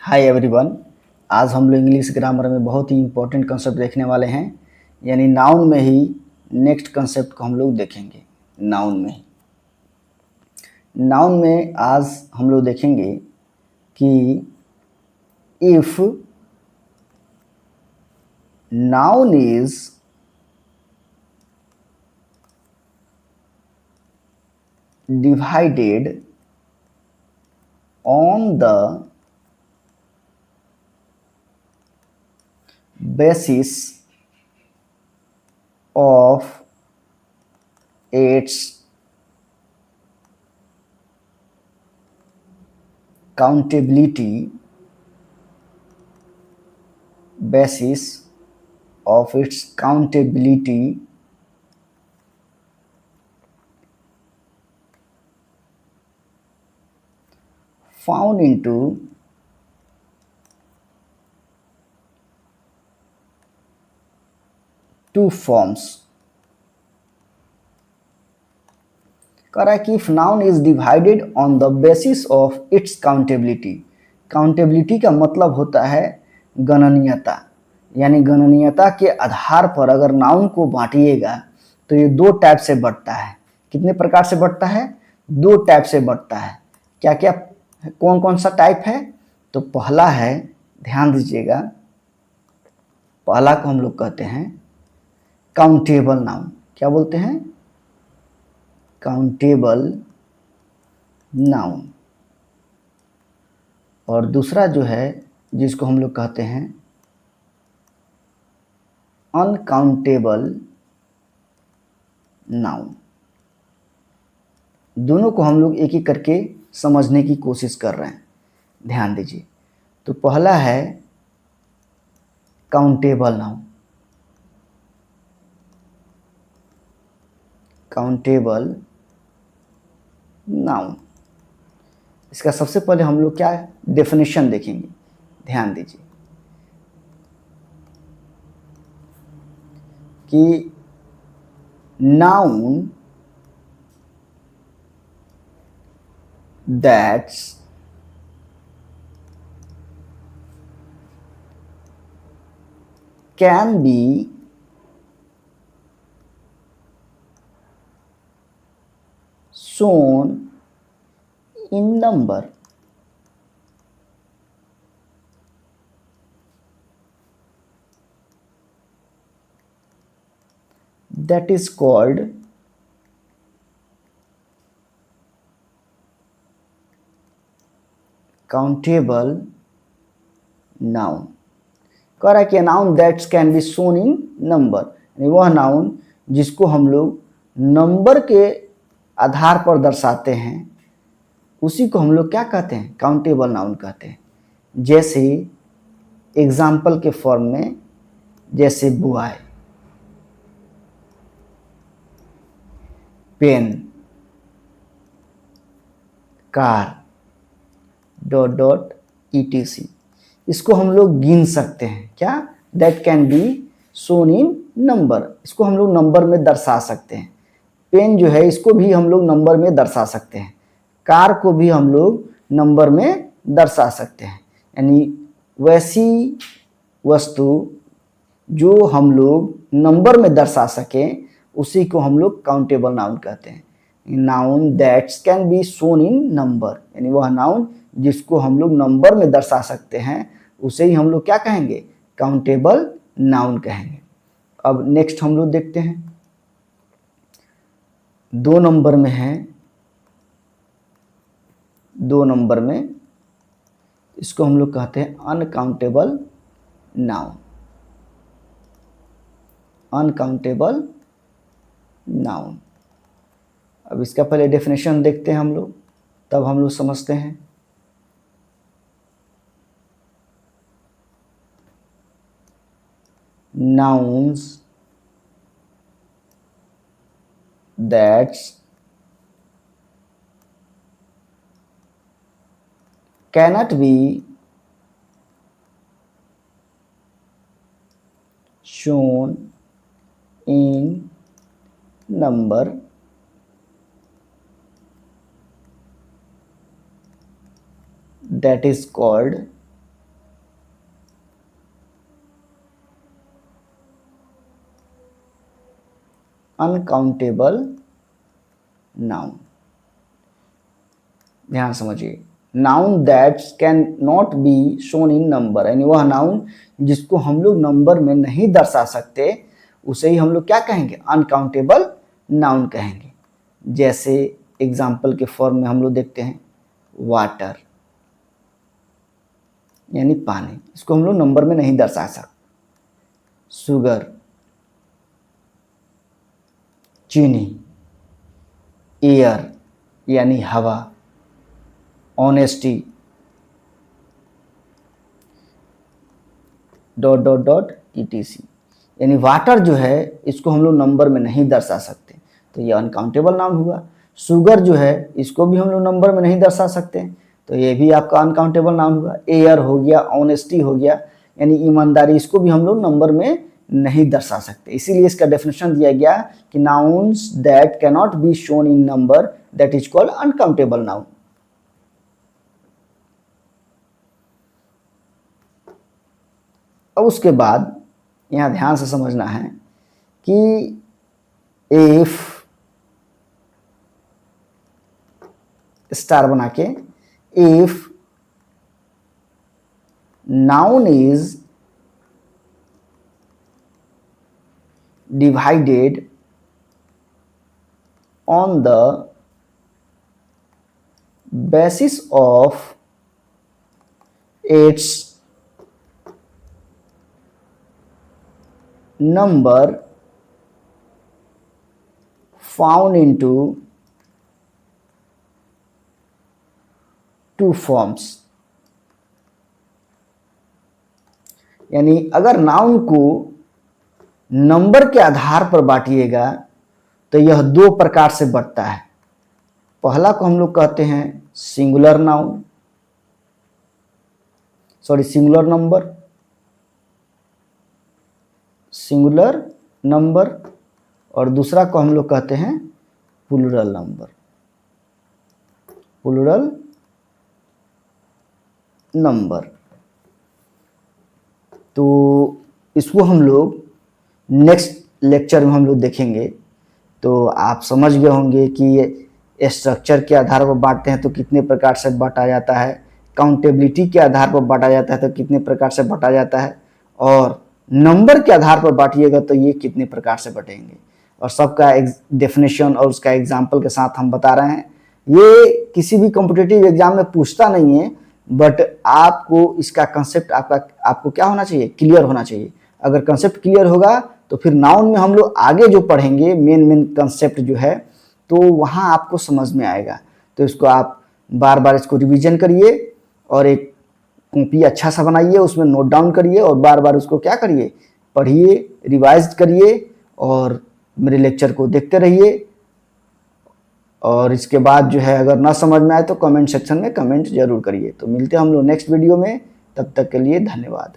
Hi everyone. आज हम लोग इंग्लिश ग्रामर में बहुत ही इम्पोर्टेंट कंसेप्ट देखने वाले हैं, यानी नाउन में ही नेक्स्ट कंसेप्ट को हम लोग देखेंगे। नाउन में आज हम लोग देखेंगे कि if noun is divided on the basis of its countability found into two forms। कह रहा है कि if noun is divided on the basis of its accountability. Accountability का मतलब होता है गणनीयता, यानी गणनीयता के आधार पर अगर नाउन को बांटिएगा तो ये दो टाइप से बढ़ता है। कितने प्रकार से बढ़ता है? दो टाइप से बढ़ता है। क्या क्या, कौन कौन सा टाइप है? तो पहला है, ध्यान दीजिएगा, पहला को हम लोग कहते हैं काउंटेबल नाउन। क्या बोलते हैं? Countable noun. और दूसरा जो है जिसको हम लोग कहते हैं अनकाउंटेबल नाउन। दोनों को हम लोग एक एक करके समझने की कोशिश कर रहे हैं। ध्यान दीजिए। तो पहला है काउंटेबल नाउन। काउंटेबल नाउन, इसका सबसे पहले हम लोग क्या डेफिनेशन देखेंगे। ध्यान दीजिए कि noun that's can be shown in number। that is called countable noun। कह रहा है कि noun that's can be shown in number, यानी वह नाउन जिसको हम लोग नंबर के आधार पर दर्शाते हैं उसी को हम लोग क्या कहते हैं? काउंटेबल नाउन कहते हैं। जैसे एग्जाम्पल के फॉर्म में, जैसे boy, pen, car, dot dot etc, इसको हम लोग गिन सकते हैं। क्या? That can be shown in number, इसको हम लोग नंबर में दर्शा सकते हैं। पेन जो है इसको भी हम लोग नंबर में दर्शा सकते हैं। कार को भी हम लोग नंबर में दर्शा सकते हैं। यानी वैसी वस्तु जो हम लोग नंबर में दर्शा सकें उसी को हम लोग काउंटेबल नाउन कहते हैं। Noun that's can be shown in number, यानी वह नाउन जिसको हम लोग नंबर में दर्शा सकते हैं उसे ही हम लोग क्या कहेंगे? काउंटेबल नाउन कहेंगे। अब नेक्स्ट हम लोग देखते हैं, 2 नंबर में है। 2 नंबर में इसको हम लोग कहते हैं अनकाउंटेबल नाउन। Uncountable noun. अब इसका पहले डेफिनेशन देखते हैं हम लोग, तब हम लोग समझते हैं। nouns that cannot be shown in number that is called uncountable noun. ध्यान समझिए, noun that can not be shown in number, यानी वह नाउन जिसको हम लोग नंबर में नहीं दर्शा सकते उसे ही हम लोग क्या कहेंगे, अनकाउंटेबल नाउन कहेंगे। जैसे एग्जाम्पल के फॉर्म में हम लोग देखते हैं वाटर यानी पानी, इसको हम लोग नंबर में नहीं दर्शा सकते। शुगर, चीनी, एयर यानी हवा, honesty, dot dot dot etc, यानी वाटर जो है इसको हम लोग नंबर में नहीं दर्शा सकते, तो ये अनकाउंटेबल नाउन हुआ। शुगर जो है इसको भी हम लोग नंबर में नहीं दर्शा सकते, तो ये भी आपका अनकाउंटेबल नाउन हुआ। एयर हो गया, ऑनेस्टी हो गया, यानी ईमानदारी, इसको भी हम लोग नंबर में नहीं दर्शा सकते। इसीलिए इसका डेफिनेशन दिया गया कि nouns that cannot be shown in number that is called uncountable noun. अब उसके बाद यहां ध्यान से समझना है कि इफ स्टार बना के, if noun is divided on the basis of its number found into two forms, यानी अगर नाउन को नंबर के आधार पर बांटिएगा तो यह दो प्रकार से बढ़ता है। पहला को हम लोग कहते हैं singular noun, singular number, singular number, और दूसरा को हम लोग कहते हैं प्लूरल नंबर, प्लूरल नंबर। तो इसको हम लोग नेक्स्ट लेक्चर में हम लोग देखेंगे। तो आप समझ गए होंगे कि ये स्ट्रक्चर के आधार पर बांटते हैं तो कितने प्रकार से बांटा जाता है, काउंटेबिलिटी के आधार पर बांटा जाता है तो कितने प्रकार से बांटा जाता है, और नंबर के आधार पर बांटिएगा तो ये कितने प्रकार से बटेंगे, और सबका डेफिनेशन और उसका एग्जाम्पल के साथ हम बता रहे हैं। ये किसी भी कॉम्पिटिटिव एग्जाम में पूछता नहीं है, बट आपको इसका कंसेप्ट आपको क्या होना चाहिए, क्लियर होना चाहिए। अगर कंसेप्ट क्लियर होगा तो फिर नाउन में हम लोग आगे जो पढ़ेंगे मेन कंसेप्ट जो है तो वहाँ आपको समझ में आएगा। तो इसको आप बार बार इसको रिवीजन करिए और एक कॉपी अच्छा सा बनाइए, उसमें नोट डाउन करिए और बार बार उसको क्या करिए, पढ़िए, रिवाइज करिए और मेरे लेक्चर को देखते रहिए। और इसके बाद जो है अगर ना समझ में आए तो कमेंट सेक्शन में कमेंट जरूर करिए। तो मिलते हैं हम लोग नेक्स्ट वीडियो में, तब तक के लिए धन्यवाद।